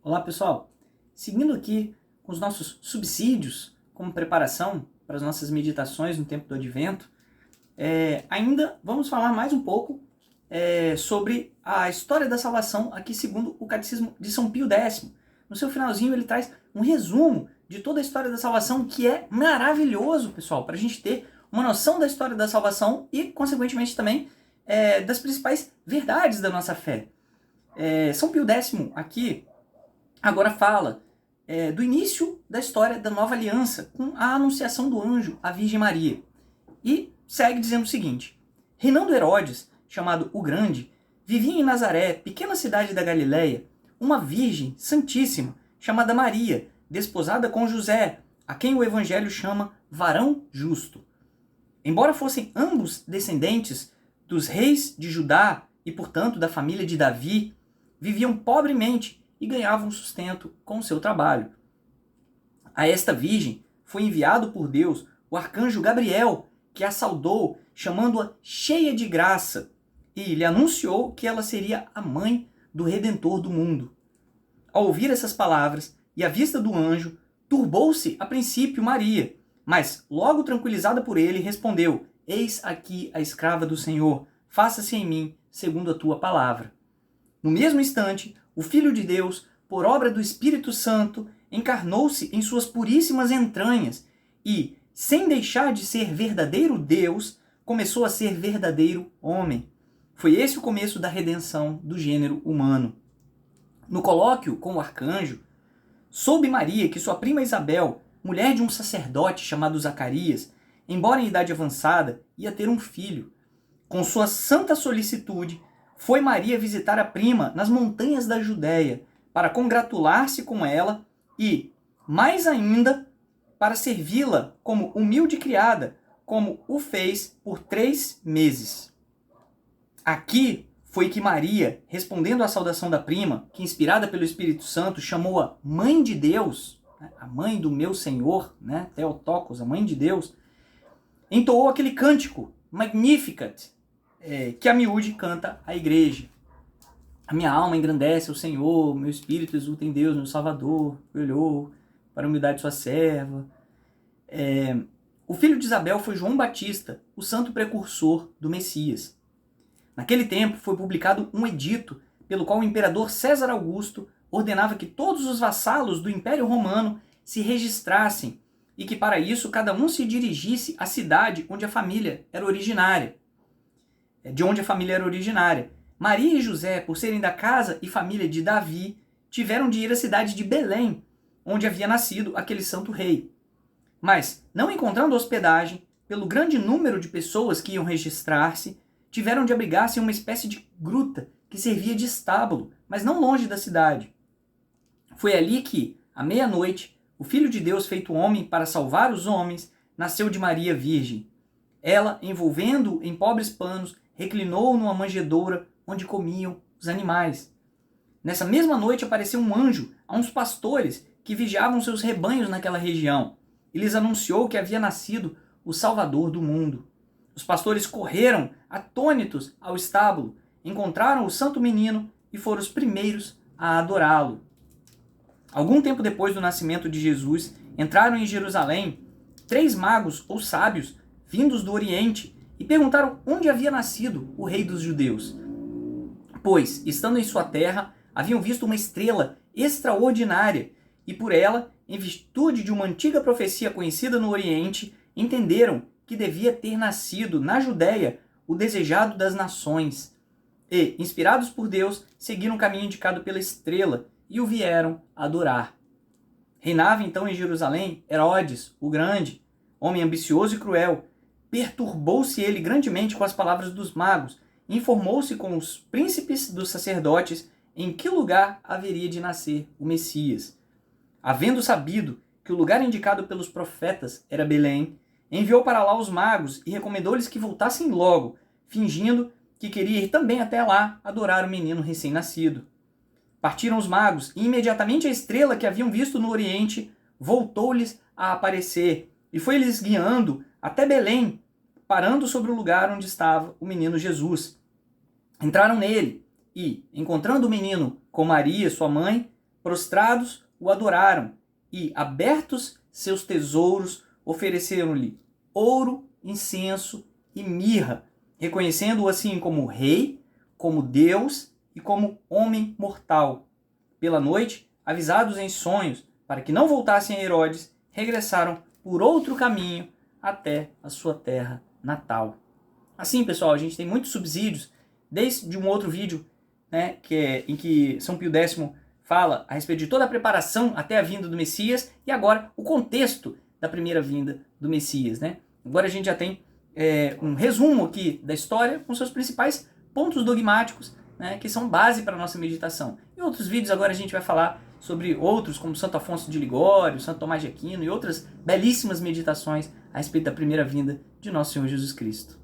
Olá pessoal, seguindo aqui com os nossos subsídios como preparação para as nossas meditações no tempo do Advento, ainda vamos falar mais um pouco sobre a história da salvação aqui segundo o Catecismo de São Pio X. No seu finalzinho ele traz um resumo de toda a história da salvação, que é maravilhoso, pessoal, para a gente ter uma noção da história da salvação e, consequentemente, também das principais verdades da nossa fé. São Pio X aqui agora fala do início da história da nova aliança, com a anunciação do anjo à Virgem Maria. E segue dizendo o seguinte: reinando Herodes, chamado o Grande, vivia em Nazaré, pequena cidade da Galileia, uma virgem santíssima, chamada Maria, desposada com José, a quem o Evangelho chama varão justo. Embora fossem ambos descendentes dos reis de Judá e, portanto, da família de Davi, viviam pobremente e ganhavam sustento com o seu trabalho. A esta virgem foi enviado por Deus o arcanjo Gabriel, que a saudou, chamando-a cheia de graça, e lhe anunciou que ela seria a mãe do Redentor do mundo. Ao ouvir essas palavras e à vista do anjo, turbou-se a princípio Maria, mas logo tranquilizada por ele, respondeu: eis aqui a escrava do Senhor, faça-se em mim segundo a tua palavra. No mesmo instante, o Filho de Deus, por obra do Espírito Santo, encarnou-se em suas puríssimas entranhas e, sem deixar de ser verdadeiro Deus, começou a ser verdadeiro homem. Foi esse o começo da redenção do gênero humano. No colóquio com o arcanjo, soube Maria que sua prima Isabel, mulher de um sacerdote chamado Zacarias, embora em idade avançada, ia ter um filho. Com sua santa solicitude, foi Maria visitar a prima nas montanhas da Judéia, para congratular-se com ela e, mais ainda, para servi-la como humilde criada, como o fez por 3 meses. Aqui foi que Maria, respondendo à saudação da prima, que inspirada pelo Espírito Santo chamou-a Mãe de Deus, a mãe do meu Senhor, Theotokos, a mãe de Deus, entoou aquele cântico, Magnificat, que a miúde canta à igreja. A minha alma engrandece o Senhor, meu espírito exulta em Deus, meu Salvador, que olhou para a humildade de sua serva. O filho de Isabel foi João Batista, o santo precursor do Messias. Naquele tempo foi publicado um edito pelo qual o imperador César Augusto ordenava que todos os vassalos do Império Romano se registrassem e que para isso cada um se dirigisse à cidade onde a família era originária. Maria e José, por serem da casa e família de Davi, tiveram de ir à cidade de Belém, onde havia nascido aquele santo rei. Mas, não encontrando hospedagem, pelo grande número de pessoas que iam registrar-se, tiveram de abrigar-se em uma espécie de gruta que servia de estábulo, mas não longe da cidade. Foi ali que, à meia-noite, o Filho de Deus feito homem para salvar os homens, nasceu de Maria Virgem. Ela, envolvendo-o em pobres panos, reclinou numa manjedoura onde comiam os animais. Nessa mesma noite apareceu um anjo a uns pastores que vigiavam seus rebanhos naquela região e lhes anunciou que havia nascido o Salvador do mundo. Os pastores correram, atônitos, ao estábulo, encontraram o santo menino e foram os primeiros a adorá-lo. Algum tempo depois do nascimento de Jesus, entraram em Jerusalém 3 magos ou sábios vindos do Oriente e perguntaram onde havia nascido o rei dos judeus. Pois, estando em sua terra, haviam visto uma estrela extraordinária e por ela, em virtude de uma antiga profecia conhecida no Oriente, entenderam que devia ter nascido na Judéia o desejado das nações. E, inspirados por Deus, seguiram o caminho indicado pela estrela e o vieram adorar. Reinava então em Jerusalém Herodes, o Grande, homem ambicioso e cruel. Perturbou-se ele grandemente com as palavras dos magos, e informou-se com os príncipes dos sacerdotes em que lugar haveria de nascer o Messias. Havendo sabido que o lugar indicado pelos profetas era Belém, enviou para lá os magos e recomendou-lhes que voltassem logo, fingindo que queria ir também até lá adorar o menino recém-nascido. Partiram os magos e imediatamente a estrela que haviam visto no Oriente voltou-lhes a aparecer e foi-lhes guiando até Belém, parando sobre o lugar onde estava o menino Jesus. Entraram nele e, encontrando o menino com Maria, sua mãe, prostrados o adoraram e, abertos seus tesouros, ofereceram-lhe ouro, incenso e mirra, reconhecendo-o assim como rei, como Deus e como homem mortal. Pela noite, avisados em sonhos para que não voltassem a Herodes, regressaram por outro caminho até a sua terra natal. Assim, pessoal, a gente tem muitos subsídios, desde um outro vídeo, né, em que São Pio X fala a respeito de toda a preparação até a vinda do Messias, e agora o contexto da primeira vinda do Messias. Né? Agora a gente já tem um resumo aqui da história com seus principais pontos dogmáticos, né, que são base para a nossa meditação. Em outros vídeos agora a gente vai falar sobre outros, como Santo Afonso de Ligório, Santo Tomás de Aquino e outras belíssimas meditações a respeito da primeira vinda de nosso Senhor Jesus Cristo.